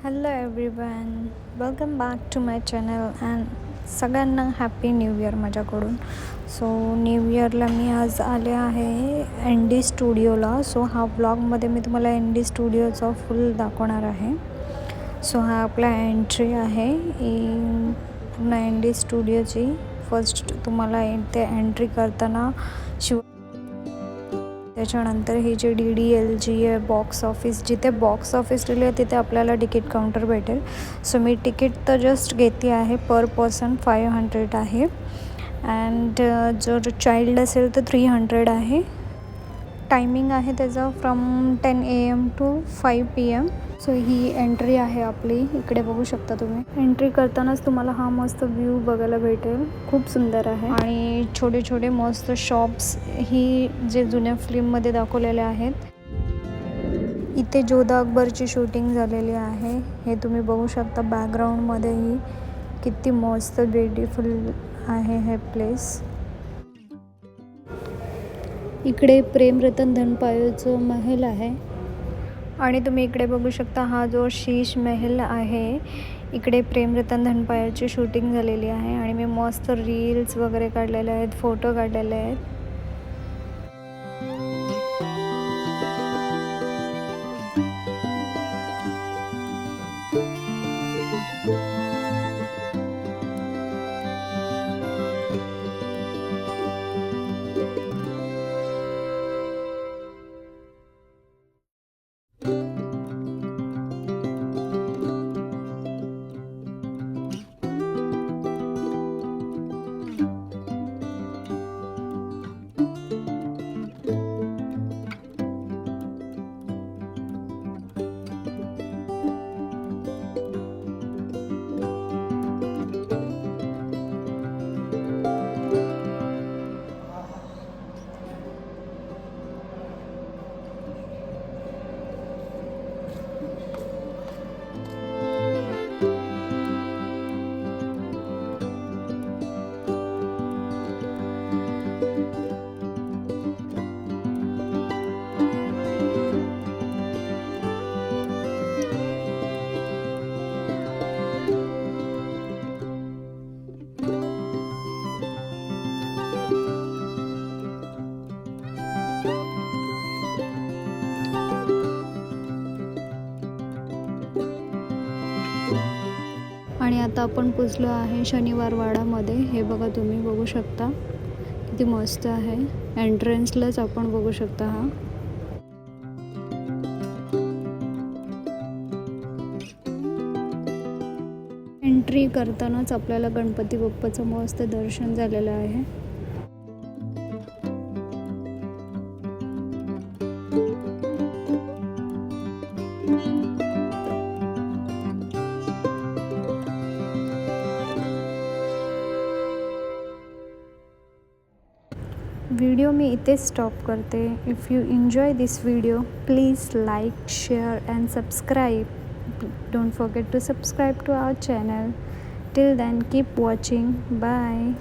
Hello everyone, welcome back to my channel and सगळ्यांना happy new year माझ्याकडून. So new इयरला मी आज आले आहे एन डी स्टुडिओला. सो हा ब्लॉगमध्ये मी तुम्हाला एन डी स्टुडिओचा फुल दाखवणार आहे. सो हा आपला एंट्री आहे पूर्ण एन डी स्टुडिओची. फर्स्ट तुम्हाला इथे एंट्री करताना त्याच्यानंतर ही जी DDLG आहे बॉक्स ऑफिस, जिथे बॉक्स ऑफिस लिहिले आहे तिथे आपल्याला तिकीट काउंटर भेटेल. सो मी तिकीट तर जस्ट घेते आहे, पर पर्सन 500 आहे अँड जर चाइल्ड असेल तर 300 आहे. टायमिंग आहे त्याचा from 10 AM to 5 PM. So ही एंट्री आहे आपली. इकडे बघू शकता तुम्ही. एंट्री करतानाच तुम्हाला हा मस्त व्ह्यू बघायला भेटेल, खूप सुंदर आहे. आणि छोटे छोटे मस्त शॉप्स ही जे जुन्या फिल्ममध्ये दाखवलेले आहेत. इथे जोधा अकबरची शूटिंग झालेली आहे, हे तुम्ही बघू शकता. बॅकग्राऊंडमध्येही किती मस्त ब्युटिफुल आहे हे प्लेस. इकडे प्रेमरतन धनपायोचं महल आहे आणि तुम्ही इकडे बघू शकता हा जो शीश महल आहे, इकडे प्रेमरतन धनपायाची शूटिंग झालेली आहे. आणि मी मस्त रील्स वगैरे काढलेले आहेत, फोटो काढलेले आहेत. आणि आता आपण पोचलो आहे शनिवार वाडामध्ये. हे बघा, तुम्ही बघू शकता किती मस्त आहे. एंट्रन्सलाच आपण बघू शकता हा. एंट्री करतानाच आपल्याला गणपती बाप्पाचं मस्त दर्शन झालेलं आहे. व्हिडिओ मी इथेच स्टॉप करते. If you enjoy this video, please like, share and subscribe. Don't forget to subscribe to our channel. Till then keep watching. Bye.